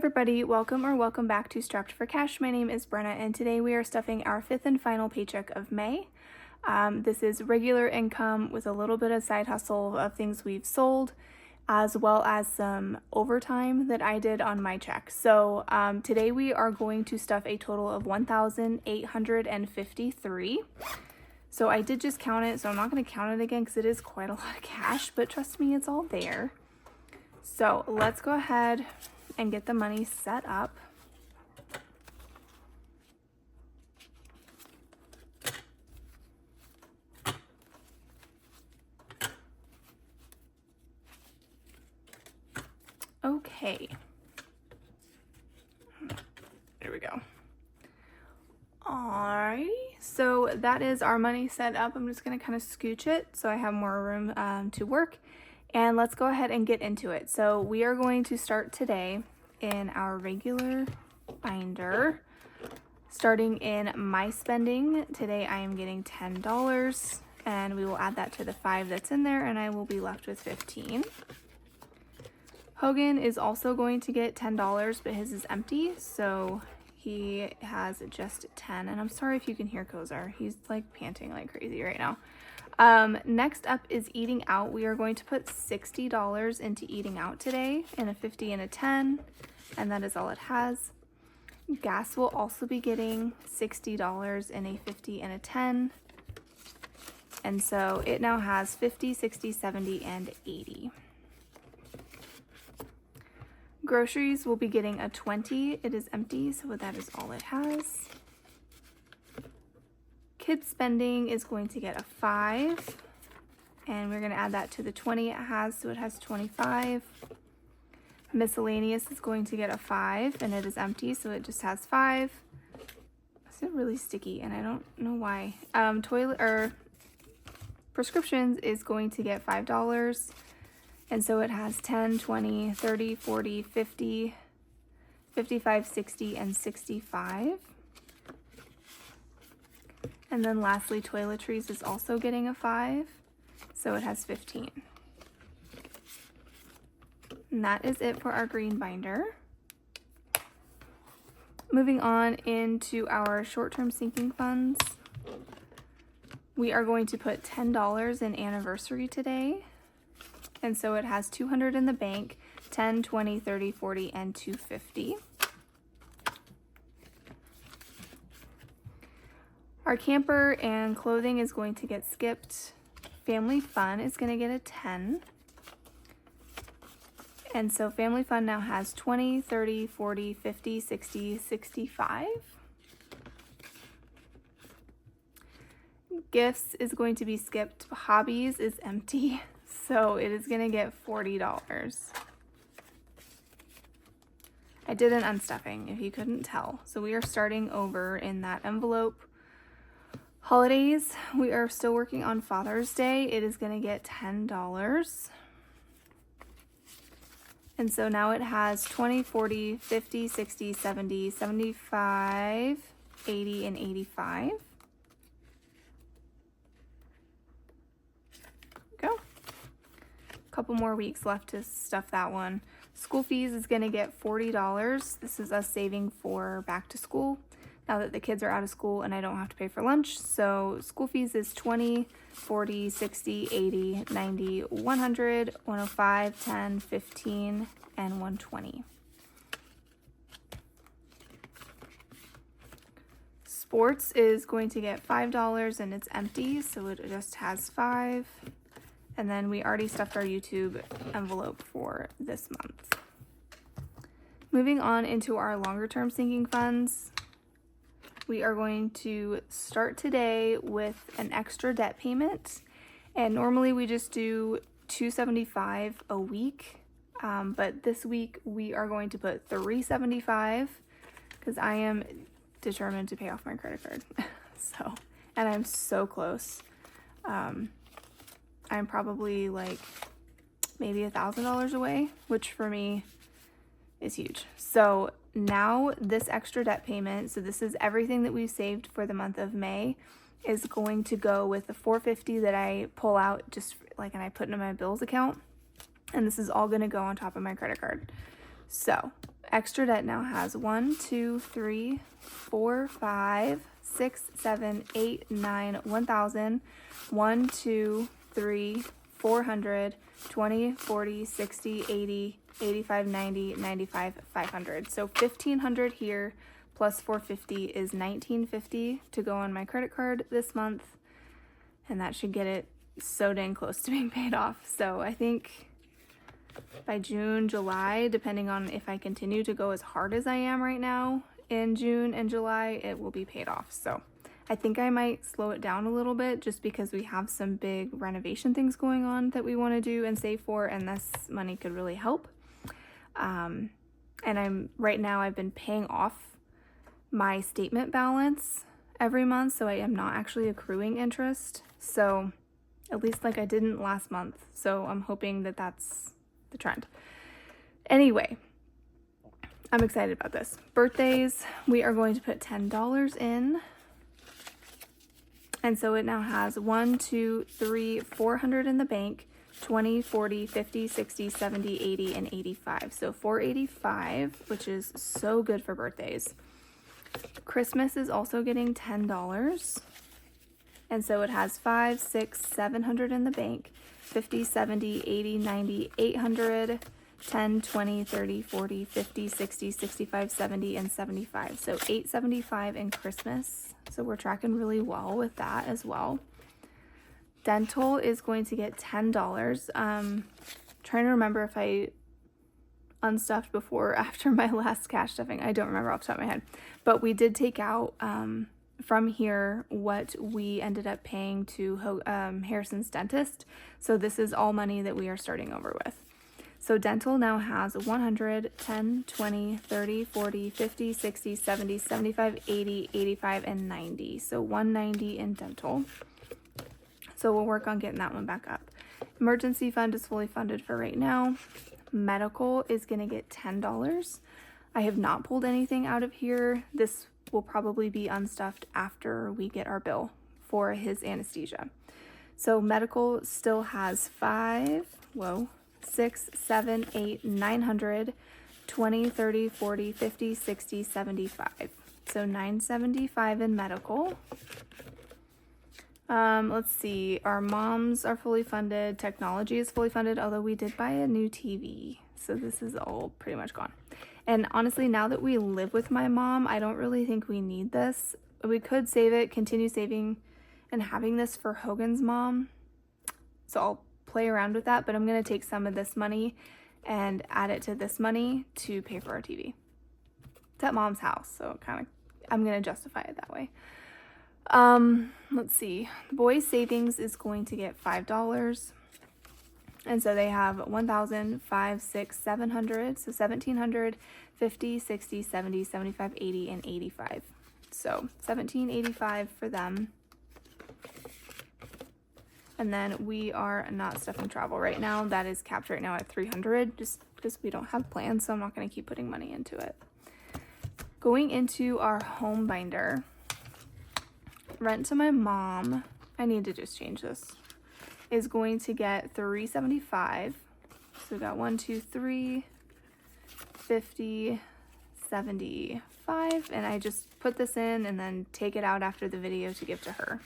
everybody, welcome back to Strapped for Cash. My name is Brenna and today we are stuffing our fifth and final paycheck of May. This is regular income with a little bit of side hustle of things we've sold, as well as some overtime that I did on my check. So today we are going to stuff a total of $1,853. So I did just count it, so I'm not going to count it again because it is quite a lot of cash, but trust me, it's all there. So let's go ahead and get the money set up. Okay. There we go. Alrighty, so that is our money set up. I'm just going to kind of scooch it so I have more room to work. And let's go ahead and get into it. So we are going to start today in our regular binder. Starting in my spending, today I am getting $10 and we will add that to the 5 that's in there and I will be left with 15. Hogan is also going to get $10, but his is empty, so he has just 10. And I'm sorry if you can hear Kozar. He's like panting like crazy right now. Next up is eating out. We are going to put $60 into eating out today, and a 50 and a 10, and that is all it has. Gas will also be getting $60 in a 50 and a 10, and so it now has 50, 60, 70, and 80. Groceries will be getting a 20. It is empty, so that is all it has. Kids spending is going to get a 5, and we're going to add that to the 20 it has, so it has 25. Miscellaneous is going to get a 5, and it is empty, so it just has 5. It's really sticky, and I don't know why. Prescriptions is going to get $5, and so it has 10, 20, 30, 40, 50, 55, 60, and 65. And then lastly, toiletries is also getting a 5, so it has 15. And that is it for our green binder. Moving on into our short-term sinking funds. We are going to put $10 in anniversary today. And so it has 200 in the bank, 10, 20, 30, 40, and 250. Our camper and clothing is going to get skipped. Family fun is going to get a 10. And so family fun now has 20, 30, 40, 50, 60, 65. Gifts is going to be skipped. Hobbies is empty, so it is going to get $40. I did an unstuffing, if you couldn't tell. So we are starting over in that envelope. Holidays, we are still working on Father's Day. It is going to get $10. And so now it has 20, 40, 50, 60, 70, 75, 80, and 85. Go. A couple more weeks left to stuff that one. School fees is going to get $40. This is us saving for back to school now that the kids are out of school and I don't have to pay for lunch. So school fees is 20, 40, 60, 80, 90, 100, 105, 10, 15, and 120. Sports is going to get $5 and it's empty, so it just has 5. And then we already stuffed our YouTube envelope for this month. Moving on into our longer term sinking funds. We are going to start today with an extra debt payment, and normally we just do $275 a week, but this week we are going to put $375 because I am determined to pay off my credit card. And I'm so close. I'm probably like maybe $1,000 away, which for me is huge. So now this extra debt payment, so this is everything that we've saved for the month of May, is going to go with the $450 that I pull out just like, and I put into my bills account, and this is all going to go on top of my credit card. So extra debt now has 1, 2, 3, 4, 5, 6, 7, 8, 9, 1,000, 1, 2, 3, 400, 20, 40, 60, 80, 85, 90, 95, 500. So 1,500 here plus 450 is 1,950 to go on my credit card this month. And that should get it so dang close to being paid off. So I think by June, July, depending on if I continue to go as hard as I am right now in June and July, it will be paid off. So I think I might slow it down a little bit just because we have some big renovation things going on that we want to do and save for, and this money could really help. And right now I've been paying off my statement balance every month, so I am not actually accruing interest. So at least like I didn't last month. So I'm hoping that that's the trend. Anyway, I'm excited about this. Birthdays, we are going to put $10 in. And so it now has 1, 2, 3, 400 in the bank, 20, 40, 50, 60, 70, 80, and 85. So 485, which is so good for birthdays. Christmas is also getting $10. And so it has 5, 6, 700 in the bank, 50, 70, 80, 90, 800, 10, 20, 30, 40, 50, 60, 65, 70, and 75. So 875 in Christmas. So we're tracking really well with that as well. Dental is going to get $10. Trying to remember if I unstuffed before or after my last cash stuffing. I don't remember off the top of my head. But we did take out from here what we ended up paying to Harrison's dentist. So this is all money that we are starting over with. So dental now has 100, 10, 20, 30, 40, 50, 60, 70, 75, 80, 85, and 90. So 190 in dental. So we'll work on getting that one back up. Emergency fund is fully funded for right now. Medical is going to get $10. I have not pulled anything out of here. This will probably be unstuffed after we get our bill for his anesthesia. So medical still has 6, 7, 8, 900, 20, 30, 40, 50, 60, 75. So 975 in medical. Let's see, our moms are fully funded. Technology is fully funded, although we did buy a new TV. So this is all pretty much gone. And honestly, now that we live with my mom, I don't really think we need this. We could save it, continue saving and having this for Hogan's mom. So I'll play around with that, but I'm going to take some of this money and add it to this money to pay for our TV. It's at mom's house, so I'm going to justify it that way. Let's see. The boys' savings is going to get $5. And so they have 1,000, 5, 6, 700. So 1,700, 50, 60, 70, 75, 80, and 85. So 1,785 for them. And then we are not stuffing travel right now. That is capped right now at 300, just because we don't have plans, so I'm not going to keep putting money into it. Going into our home binder, rent to my mom, I need to just change this, is going to get $375. So we got 1, 2, 3, 50, 75, and I just put this in and then take it out after the video to give to her.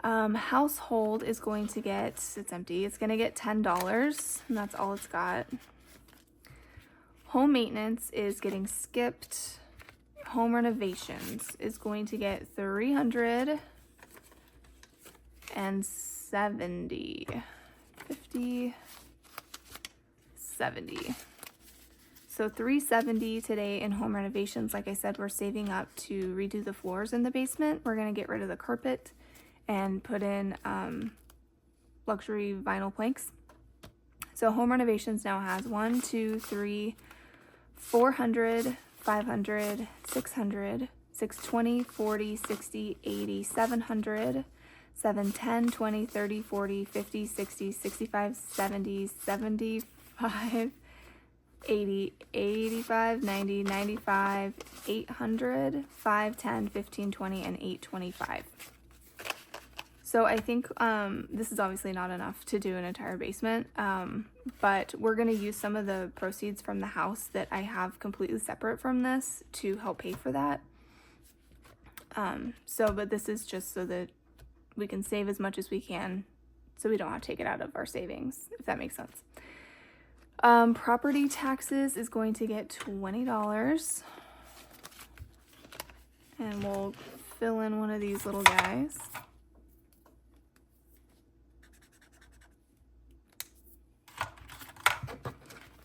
Household is going to get, it's empty, it's going to get $10, and that's all it's got. Home maintenance is getting skipped. Home renovations is going to get 370, 50, 70. So 370 today in home renovations. Like I said, we're saving up to redo the floors in the basement. We're going to get rid of the carpet and put in luxury vinyl planks. So home renovations now has 1, 2, 3, 400, 500, 600, 620, 40, 60, 80, 700, 710, 20, 30, 40, 50, 60, 65, 70, 75, 80, 85, 90, 95, 800, 5, 10, 15, 20, and 825. So I think this is obviously not enough to do an entire basement, but we're going to use some of the proceeds from the house that I have completely separate from this to help pay for that. But this is just so that we can save as much as we can so we don't have to take it out of our savings, if that makes sense. Property taxes is going to get $20. And we'll fill in one of these little guys.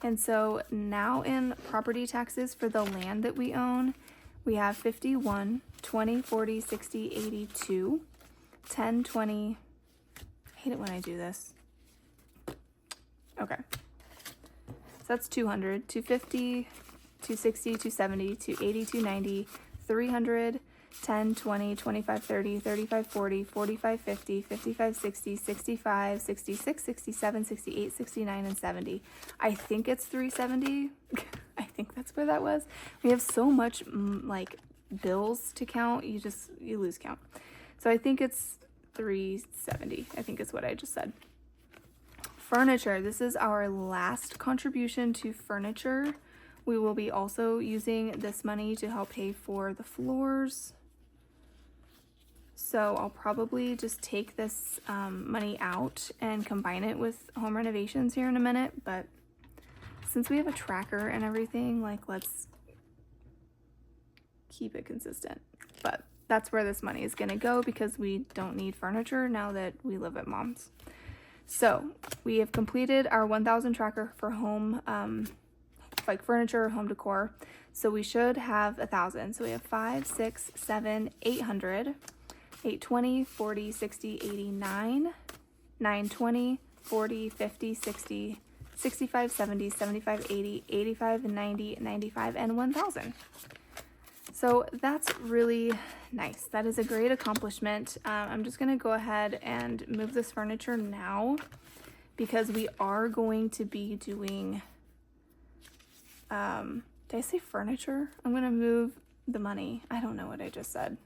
And so now in property taxes for the land that we own, we have 51, 20, 40, 60, 82, 10, 20. I hate it when I do this. Okay. So that's 200, 250, 260, 270, 280, 290, 300, 10, 20, 25, 30, 35, 40, 45, 50, 55, 60, 65, 66, 67, 68, 69, and 70. I think it's 370. I think that's where that was. We have so much like bills to count, you lose count. So I think it's 370. I think is what I just said. Furniture. This is our last contribution to furniture. We will be also using this money to help pay for the floors. So I'll probably just take this money out and combine it with home renovations here in a minute. But since we have a tracker and everything, like, let's keep it consistent. But that's where this money is going to go because we don't need furniture now that we live at Mom's. So we have completed our 1,000 tracker for home, like furniture, home decor. So we should have 1,000. So we have 5, 6, 7, 800, 820, 40, 60, 89, 920, 40, 50, 60, 65, 70, 75, 80, 85, 90, 95, and 1,000. So that's really nice. That is a great accomplishment. I'm just going to go ahead and move this furniture now because we are going to be doing, did I say furniture? I'm going to move the money. I don't know what I just said.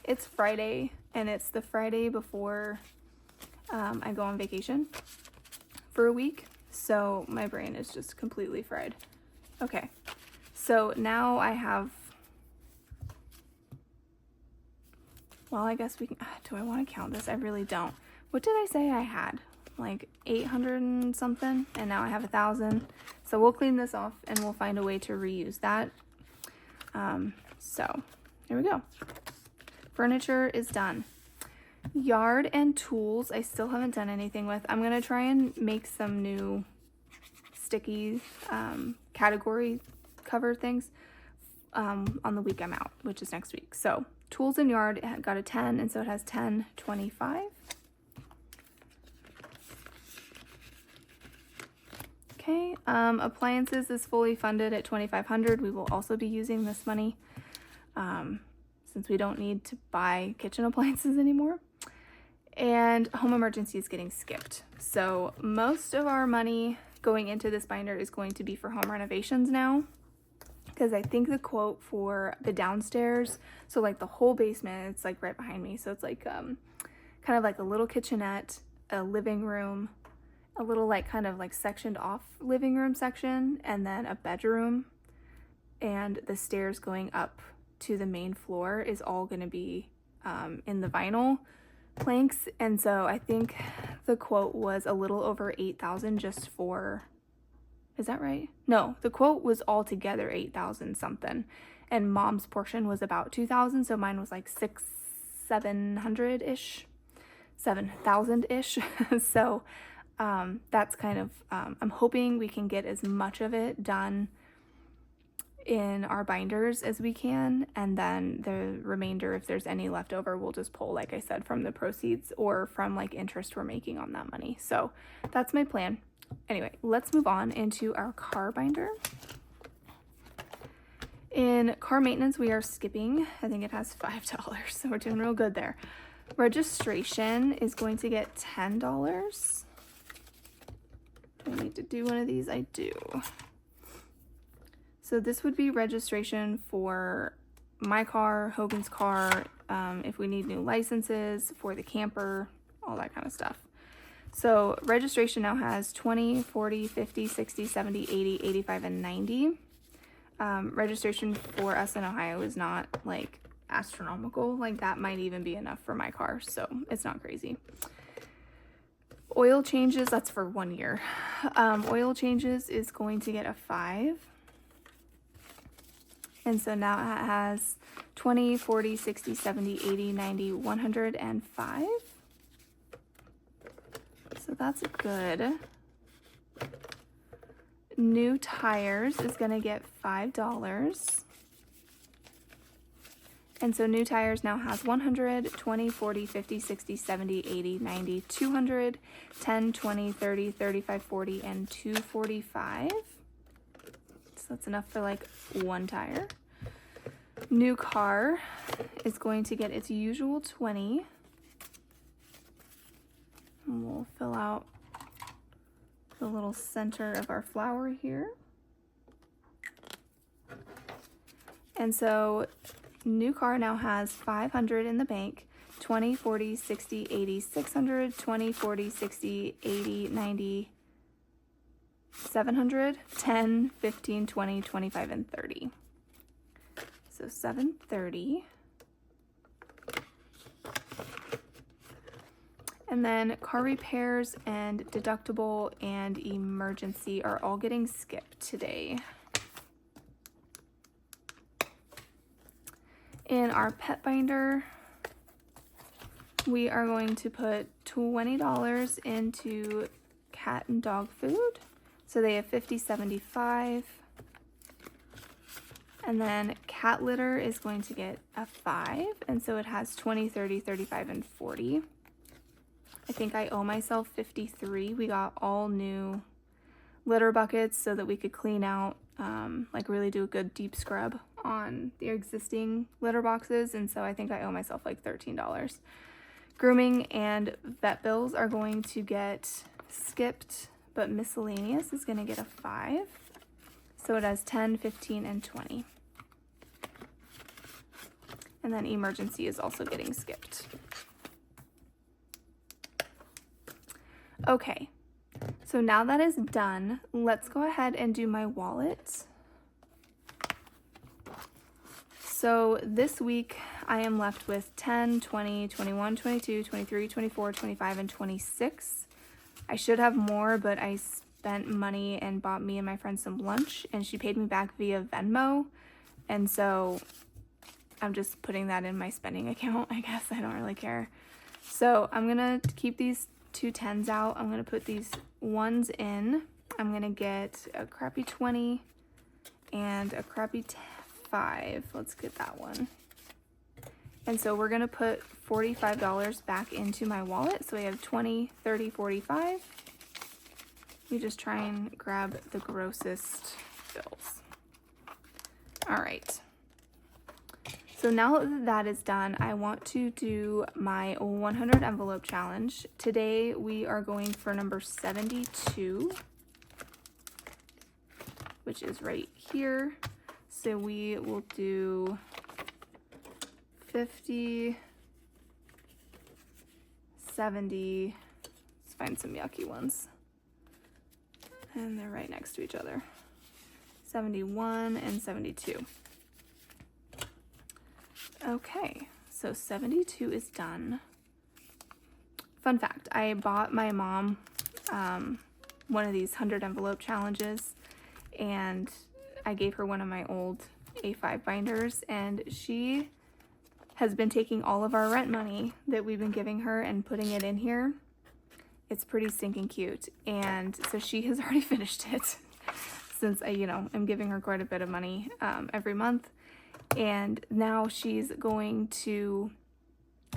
It's Friday, and it's the Friday before I go on vacation for a week, so my brain is just completely fried. Okay, so now I have, well, I guess we can, do I want to count this? I really don't. What did I say I had? Like 800 and something, and now I have 1,000. So we'll clean this off, and we'll find a way to reuse that. So here we go. Furniture is done. Yard and tools, I still haven't done anything with. I'm going to try and make some new sticky category cover things on the week I'm out, which is next week. So tools and yard got a 10, and so it has 10, 25. Okay, appliances is fully funded at 2,500. We will also be using this money since we don't need to buy kitchen appliances anymore. And home emergency is getting skipped. So most of our money going into this binder is going to be for home renovations now, because I think the quote for the downstairs, so like the whole basement, it's like right behind me. So it's like kind of like a little kitchenette, a living room, a little like kind of like sectioned off living room section, and then a bedroom, and the stairs going up to the main floor is all going to be in the vinyl planks. And so I think the quote was a little over 8,000 just for, is that right? No, the quote was all together 8,000 something, and Mom's portion was about 2,000, so mine was like 700-ish, 7,000-ish. So that's kind of, I'm hoping we can get as much of it done in our binders as we can, and then the remainder, if there's any left over, we'll just pull, like I said, from the proceeds or from like interest we're making on that money. So that's my plan. Anyway, let's move on into our car binder. In car maintenance, we are skipping, I think it has $5, so we're doing real good there. Registration is going to get $10. Do I need to do one of these? I do. So this would be registration for my car, Hogan's car, if we need new licenses for the camper, all that kind of stuff. So registration now has 20, 40, 50, 60, 70, 80, 85, and 90. Registration for us in Ohio is not like astronomical. Like that might even be enough for my car, so it's not crazy. Oil changes, that's for 1 year. Oil changes is going to get a 5. And so now it has 20, 40, 60, 70, 80, 90, 105. So that's good. New tires is going to get $5. And so new tires now has 100, 20, 40, 50, 60, 70, 80, 90, 200, 10, 20, 30, 35, 40, and 245. So that's enough for like 1 tire. New car is going to get its usual 20. And we'll fill out the little center of our flower here. And so new car now has 500 in the bank, 20, 40, 60, 80, 600, 20, 40, 60, 80, 90, 700, 10, 15, 20, 25, and 30. So 730. And then car repairs and deductible and emergency are all getting skipped today. In our pet binder, we are going to put $20 into cat and dog food. So they have 50, 75. And then cat litter is going to get a 5. And so it has 20, 30, 35, and 40. I think I owe myself 53. We got all new litter buckets so that we could clean out, like really do a good deep scrub on the existing litter boxes. And so I think I owe myself like $13. Grooming and vet bills are going to get skipped, but miscellaneous is going to get a 5. So it has 10, 15, and 20. And then emergency is also getting skipped. Okay, so now that is done, let's go ahead and do my wallet. So this week I am left with 10, 20, 21, 22, 23, 24, 25, and 26. I should have more, but I spent money and bought me and my friend some lunch, and she paid me back via Venmo. And so I'm just putting that in my spending account, I guess. I don't really care. So I'm gonna keep these 2 10s out. I'm gonna put these 1s in. I'm gonna get a crappy 20 and a crappy 5. Let's get that one. And so we're gonna put $45 back into my wallet. So we have 20, 30, 45. We just try and grab the grossest bills. All right. So now that that is done, I want to do my 100 envelope challenge. Today we are going for number 72, which is right here. So we will do 50, 70, let's find some yucky ones. And they're right next to each other. 71 and 72. Okay, so 72 is done. Fun fact, I bought my mom one of these 100 envelope challenges, and I gave her one of my old A5 binders, and she has been taking all of our rent money that we've been giving her and putting it in here. It's pretty stinking cute, and so she has already finished it since I'm giving her quite a bit of money every month. And now she's going to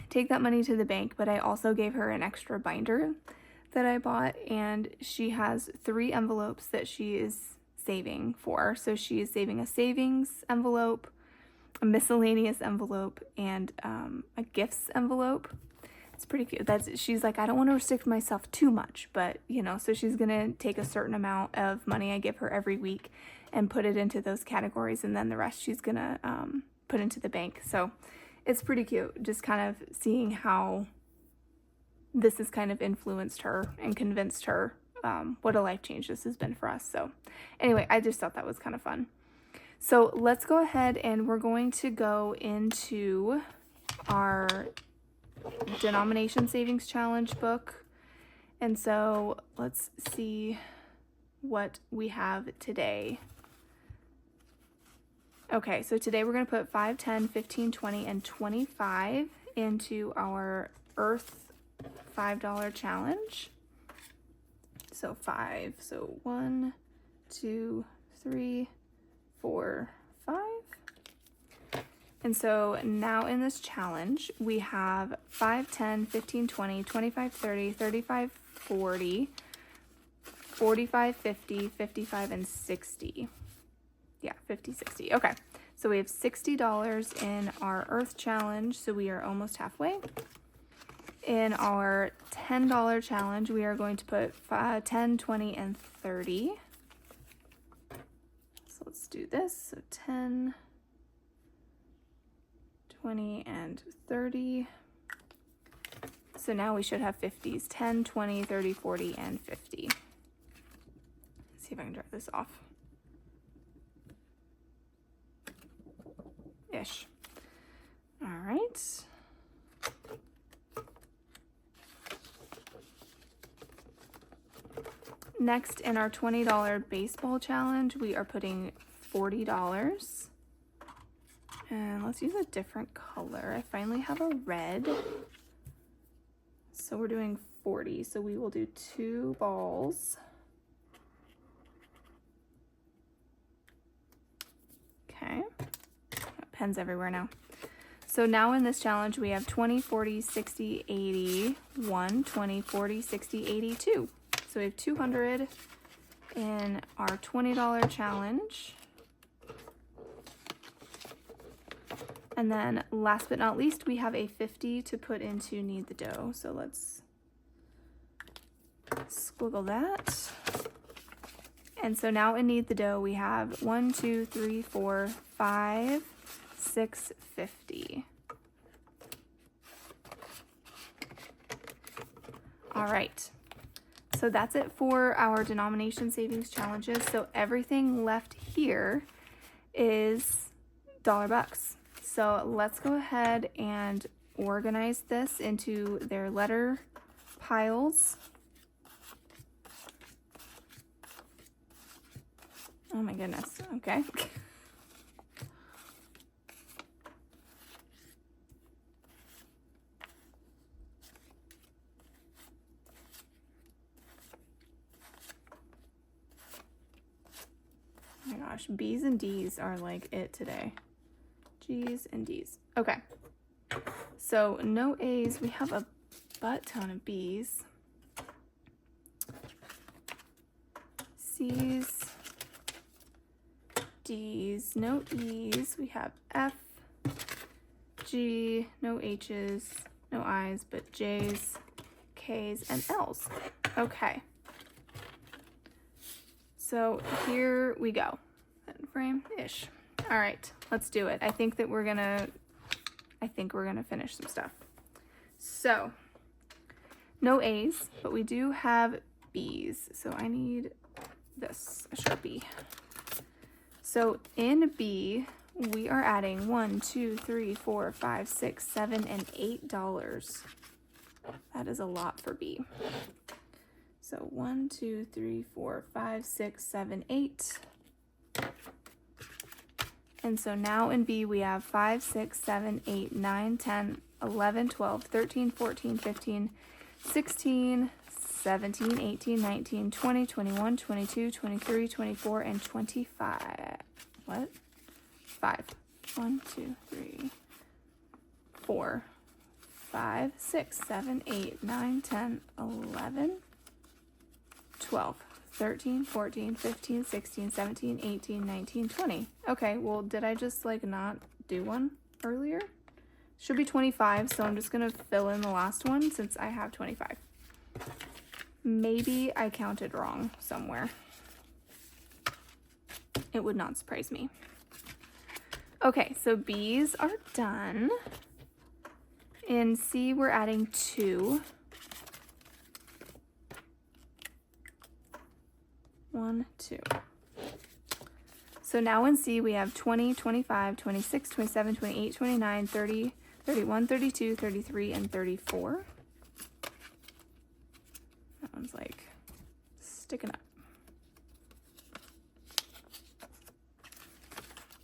take that money to the bank, but I also gave her an extra binder that I bought, and she has 3 envelopes that she is saving for. So she is saving a savings envelope, a miscellaneous envelope, and a gifts envelope. It's pretty cute. She's like, I don't want to restrict myself too much, but so she's gonna take a certain amount of money I give her every week and put it into those categories, and then the rest she's gonna put put into the bank. So it's pretty cute, just kind of seeing how this has kind of influenced her and convinced her what a life change this has been for us. So anyway, I just thought that was kind of fun. So let's go ahead and we're going to go into our denomination savings challenge book. And so let's see what we have today. Okay, so today we're going to put 5, 10, 15, 20, and 25 into our Earth $5 challenge. So 5. So 1, 2, 3, 4, 5. And so now in this challenge, we have 5, 10, 15, 20, 25, 30, 35, 40, 45, 50, 55, and 60. Yeah, 50, 60. Okay, so we have $60 in our Earth challenge, so we are almost halfway. In our $10 challenge, we are going to put 10, 20, and 30. So let's do this. So 10, 20, and 30. So now we should have 50s. 10, 20, 30, 40, and 50. Let's see if I can drop this off. Ish. All right. Next, in our $20 baseball challenge, we are putting $40. And let's use a different color. I finally have a red. So we're doing 40. So we will do 2 balls. Okay. Pens everywhere now. So now in this challenge, we have 20, 40, 60, 80, 1, 20, 40, 60, 82. So we have 200 in our $20 challenge. And then last but not least, we have a 50 to put into Knead the Dough. So let's squiggle that. And so now in Knead the Dough, we have 1, 2, 3, 4, 5, 6, 50. All right. So that's it for our denomination savings challenges. So everything left here is $1. So let's go ahead and organize this into their letter piles. Oh my goodness, okay. Oh my gosh, B's and D's are like it today. G's and D's. Okay. So no A's. We have a butt ton of B's. C's. D's. No E's. We have F. G. No H's. No I's, but J's, K's, and L's. Okay. So here we go. Frame-ish. All right, let's do it. I think we're gonna finish some stuff. So, no A's, but we do have B's. So I need this, a Sharpie. So in B, we are adding 1, 2, 3, 4, 5, 6, 7, and $8. That is a lot for B. So 1, 2, 3, 4, 5, 6, 7, 8. And so now in B, we have 5, 6, 7, 8, 9, 10, 11, 12, 13, 14, 15, 16, 17, 18, 19, 20, 21, 22, 23, 24, and 25. What? 5. 1, 2, 3, 4, 5, 6, 7, 8, 9, 10, 11, 12, 13, 14, 15, 16, 17, 18, 19, 20. Okay, well, did I just like not do one earlier? Should be 25, so I'm just gonna fill in the last one since I have 25. Maybe I counted wrong somewhere. It would not surprise me. Okay, so B's are done. In C, we're adding 2. 1, 2. So now in C, we have 20, 25, 26, 27, 28, 29, 30, 31, 32, 33, and 34. That one's like sticking up.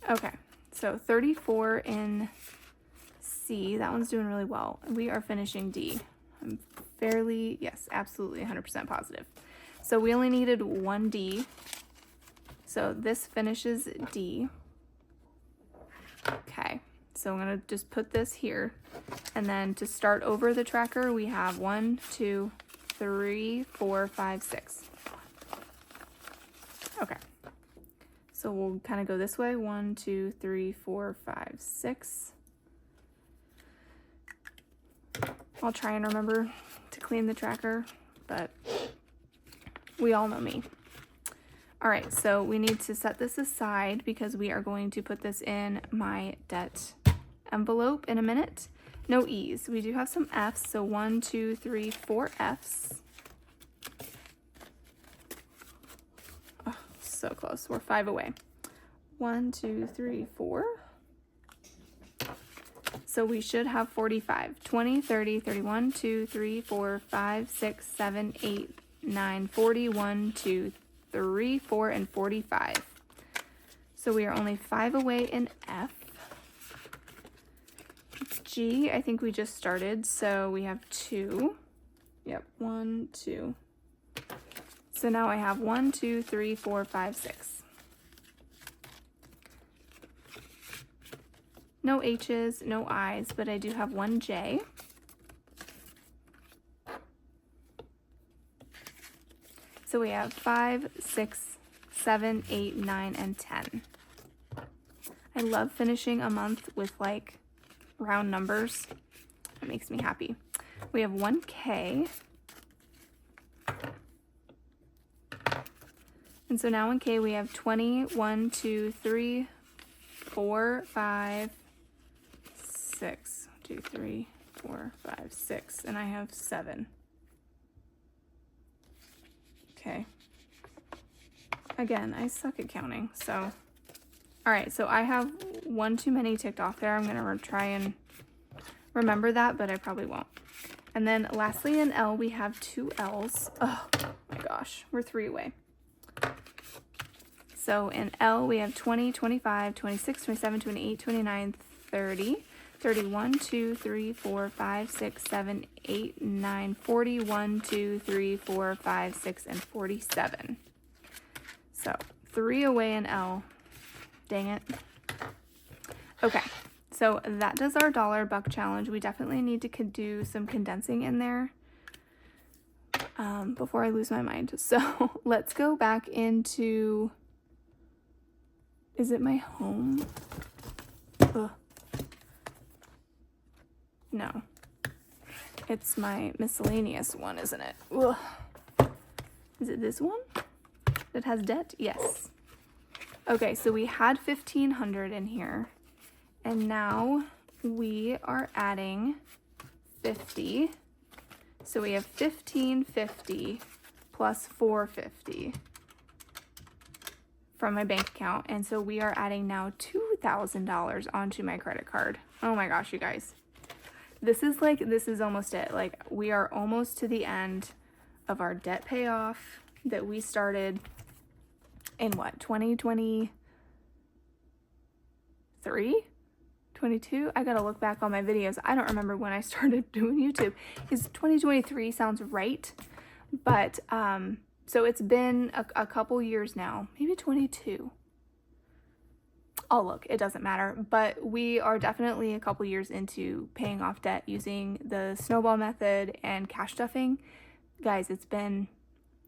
Okay, so 34 in C. That one's doing really well. We are finishing D. I'm fairly, yes, absolutely 100% positive. So we only needed 1 D. So this finishes D. Okay, so I'm gonna just put this here. And then to start over the tracker, we have 1, 2, 3, 4, 5, 6. Okay. So we'll kind of go this way. 1, 2, 3, 4, 5, 6. I'll try and remember to clean the tracker, but we all know me. All right, so we need to set this aside because we are going to put this in my debt envelope in a minute. No E's. We do have some F's, so 1, 2, 3, 4 F's. Oh, so close. We're 5 away. 1, 2, 3, 4. So we should have 45. 20, 30, 31, 2, 3, 4, 5, 6, 7, 8, 9, 40, 1, 2, 3, 4, and 45. So we are only 5 away in F. G, I think we just started, so we have 2. Yep, 1, 2. So now I have 1, 2, 3, 4, 5, 6. No H's, no I's, but I do have 1 J. So we have 5, 6, 7, 8, 9, and 10. I love finishing a month with like round numbers. It makes me happy. We have 1 K. And so now in K we have 20, 1, 2, 3, 4, 5, 6. 2, 3, 4, 5, 6. And I have 7. Okay. Again, I suck at counting, so. All right, so I have 1 too many ticked off there. I'm gonna try and remember that, but I probably won't. And then lastly in L, we have 2 L's. Oh my gosh, we're 3 away. So in L, we have 20, 25, 26, 27, 28, 29, 30, 31, 2, 3, 4, 5, 6, 7, 8, 9, 40, 1, 2, 3, 4, 5, 6, and 47. So 3 away in L. Dang it. Okay, so that does our $1 challenge. We definitely need to do some condensing in there before I lose my mind. So let's go back into, is it my home? Ugh. No, it's my miscellaneous one, isn't it? Ugh. Is it this one that has debt? Yes. Okay, so we had 1,500 in here, and now we are adding 50. So we have 1,550 plus 450 from my bank account, and so we are adding now $2,000 onto my credit card. Oh my gosh, you guys. This is almost it. Like, we are almost to the end of our debt payoff that we started in what, 2023? 22? I gotta look back on my videos. I don't remember when I started doing YouTube. Because 2023 sounds right. But, so it's been a couple years now. Maybe 22. I'll look, it doesn't matter, but we are definitely a couple years into paying off debt using the snowball method and cash stuffing. Guys, it's been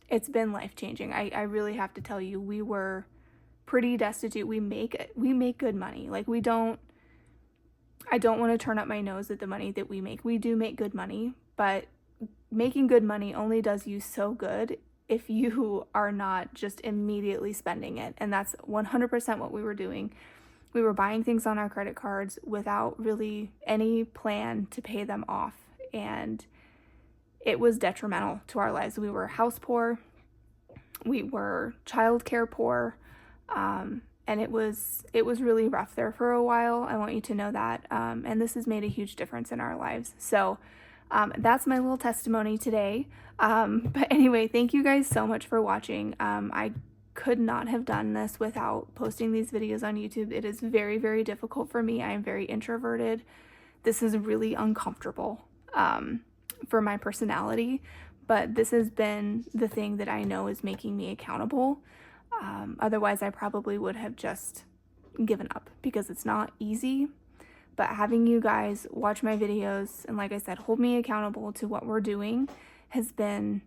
life-changing. I really have to tell you, we were pretty destitute. We make good money. Like, I don't want to turn up my nose at the money that we make. We do make good money, but making good money only does you so good if you are not just immediately spending it. And that's 100% what we were doing. we were buying things on our credit cards without really any plan to pay them off. And it was detrimental to our lives. We were house poor. We were childcare poor. And it was really rough there for a while. I want you to know that. And this has made a huge difference in our lives. So that's my little testimony today. But anyway, thank you guys so much for watching. I could not have done this without posting these videos on YouTube. It is very, very difficult for me. I am very introverted. This is really uncomfortable for my personality, but this has been the thing that I know is making me accountable. Otherwise, I probably would have just given up because it's not easy. But having you guys watch my videos and, like I said, hold me accountable to what we're doing has been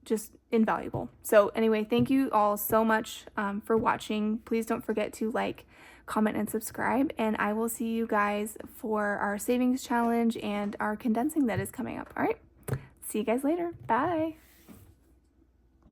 just invaluable. So anyway, thank you all so much for watching. Please don't forget to like, comment, and subscribe. And I will see you guys for our savings challenge and our condensing that is coming up. All right. See you guys later. Bye.